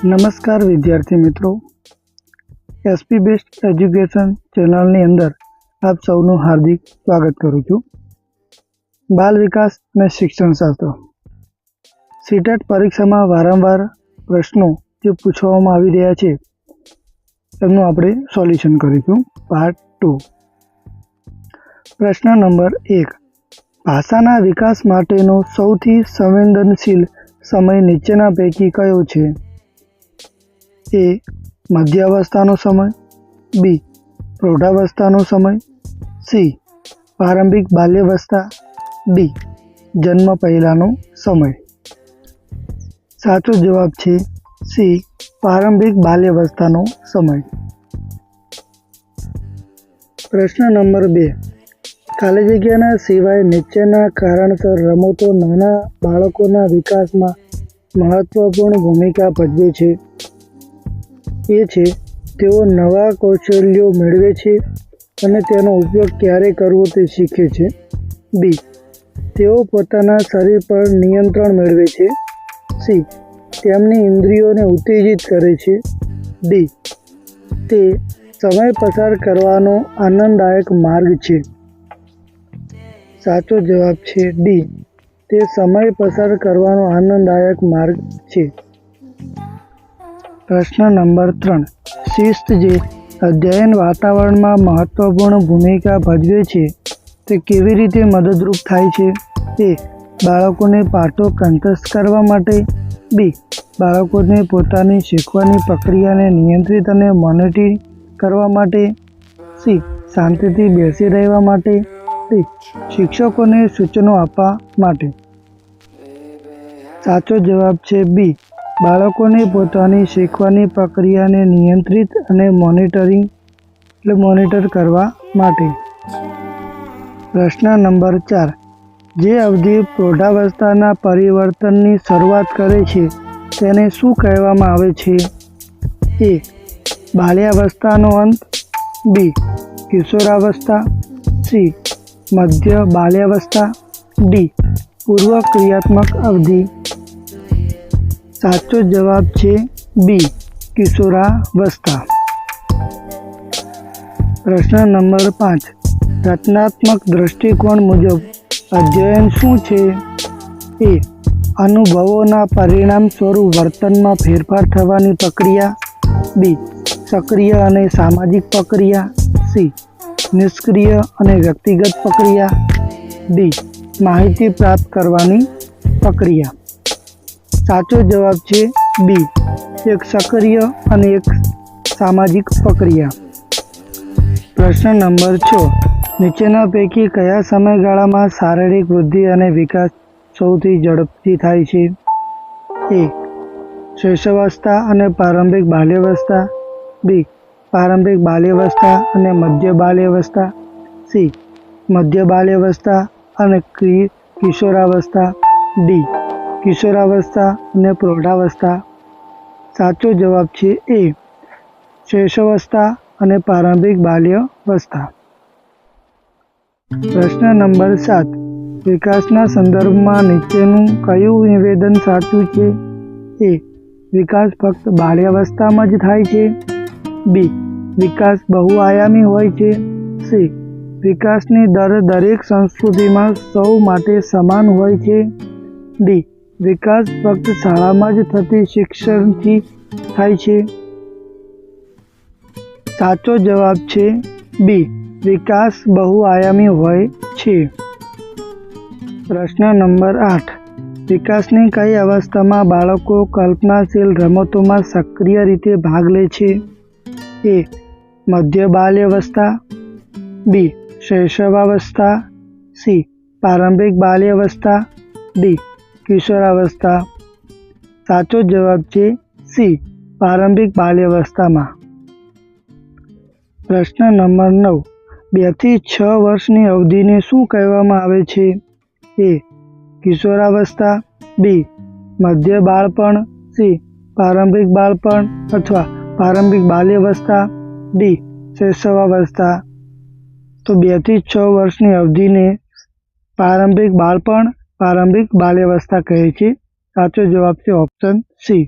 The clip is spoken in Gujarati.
નમસ્કાર વિદ્યાર્થી મિત્રો, એસપી બેસ્ટ એજ્યુકેશન ચેનલની અંદર આપ સૌનું હાર્દિક સ્વાગત કરું છું. બાલ વિકાસ અને શિક્ષણશાસ્ત્ર સીટેટ પરીક્ષામાં વારંવાર પ્રશ્નો જે પૂછવામાં આવી રહ્યા છે તેમનું આપણે સોલ્યુશન કરીશું. પાર્ટ 2. પ્રશ્ન નંબર 1. ભાષાના વિકાસ માટેનો સૌથી સંવેદનશીલ સમય નીચેના પૈકી કયો છે? એ. મધ્યાવસ્થાનો સમય, બી. પ્રૌઢાવસ્થાનો સમય, સી. પ્રારંભિક બાલ્યાવસ્થા, ડી. જન્મ પહેલાનો સમય. સાચો જવાબ છે સી. પ્રારંભિક બાલ્યાવસ્થાનો સમય. પ્રશ્ન નંબર 2. ખાલી જગ્યાના સિવાય નીચેના કારણસર રમતો નાના બાળકોના વિકાસમાં મહત્વપૂર્ણ ભૂમિકા ભજવે છે. એ છે, તેઓ નવા કૌશલ્યો મેળવે છે અને તેનો ઉપયોગ ક્યારે કરવો તે શીખે છે. બી. તેઓ પોતાના શરીર પર નિયંત્રણ મેળવે છે. સી. તેમની ઇન્દ્રિયોને ઉત્તેજિત કરે છે. ડી. તે સમય પસાર કરવાનો આનંદદાયક માર્ગ છે. સાચો જવાબ છે ડી. તે સમય પસાર કરવાનો આનંદદાયક માર્ગ છે. પ્રશ્ન નંબર 3. શિસ્ત જે અધ્યયન વાતાવરણમાં મહત્વપૂર્ણ ભૂમિકા ભજવે છે તે કેવી રીતે મદદરૂપ થાય છે? એ. બાળકોને પાઠો કંઠસ્થ કરવા માટે, બી. બાળકોને પોતાની શીખવાની પ્રક્રિયાને નિયંત્રિત અને મોનિટર કરવા માટે, સી. શાંતિથી બેસી રહેવા માટે, ડી. શિક્ષકોને સૂચનો આપવા માટે. સાચો જવાબ છે બી. બાળકોને પોતાની શીખવાની પ્રક્રિયાને નિયંત્રિત અને મોનિટર કરવા માટે. પ્રશ્ન નંબર 4. જે અવધિ પ્રૌઢાવસ્થાના પરિવર્તનની શરૂઆત કરે છે તેને શું કહેવામાં આવે છે? એ. બાલ્યાવસ્થાનો અંત, બી. કિશોરાવસ્થા, સી. મધ્ય બાલ્યાવસ્થા, ડી. પૂર્વ ક્રિયાત્મક અવધિ. સાચો જવાબ છે બી. કિશોરાવસ્થા. પ્રશ્ન નંબર 5. રચનાત્મક દૃષ્ટિકોણ મુજબ અધ્યયન શું છે? એ. અનુભવોના પરિણામ સ્વરૂપ વર્તનમાં ફેરફાર થવાની પ્રક્રિયા, બી. સક્રિય અને સામાજિક પ્રક્રિયા, સી. નિષ્ક્રિય અને વ્યક્તિગત પ્રક્રિયા, ડી. માહિતી પ્રાપ્ત કરવાની પ્રક્રિયા. સાચો જવાબ છે બી. એક સક્રિય અને એક સામાજિક પ્રક્રિયા. પ્રશ્ન નંબર 6. નીચેના પૈકી કયા સમયગાળામાં શારીરિક વૃદ્ધિ અને વિકાસ સૌથી ઝડપથી થાય છે? એ. શૈશવાવસ્થા અને પ્રારંભિક બાલ્યાવસ્થા, બી. પ્રારંભિક બાલ્યાવસ્થા અને મધ્ય બાલ્યાવસ્થા, સી. મધ્ય બાલ્યાવસ્થા અને કિશોરાવસ્થા, ડી. કિશોરાવસ્થા અને પ્રૌઢાવસ્થા. સાચો જવાબ છે એ. શૈશવાવસ્થા અને પ્રારંભિક બાલ્યાવસ્થા. પ્રશ્ન નંબર 7. વિકાસના સંદર્ભમાં નીચેનું કયું નિવેદન સાચું છે? એ. વિકાસ ફક્ત બાલ્યાવસ્થામાં જ થાય છે, બી. વિકાસ બહુઆયામી હોય છે, સી. વિકાસની દર દરેક સંસ્કૃતિમાં સૌ માટે સમાન હોય છે, ડી. વિકાસ ફક્ત શાળામાં જ થતી શિક્ષણથી થાય છે. સાચો જવાબ છે બી. વિકાસ બહુઆયામી હોય છે. પ્રશ્ન નંબર 8. વિકાસની કઈ અવસ્થામાં બાળકો કલ્પનાશીલ રમતોમાં સક્રિય રીતે ભાગ લે છે? એ. મધ્ય બાલ્યાવસ્થા, બી. શૈશવાવસ્થા, સી. પ્રારંભિક બાલ્યાવસ્થા, ડી. કિશોરાવસ્થા. સાચો જવાબ છે સી. પ્રારંભિક બાલ્યાવસ્થામાં. પ્રશ્ન નંબર 9. 2 થી 6 વર્ષની અવધિને શું કહેવામાં આવે છે? એ. કિશોરાવસ્થા, બી. મધ્ય બાળપણ, સી. પ્રારંભિક બાળપણ અથવા પ્રારંભિક બાલ્યાવસ્થા, ડી. શૈશવાવસ્થા. તો 2 થી 6 વર્ષની અવધિને પ્રારંભિક બાળપણ, પ્રારંભિક બાલ્યાવસ્થા કહે છે. સાચો જવાબ છે ઓપ્શન સી.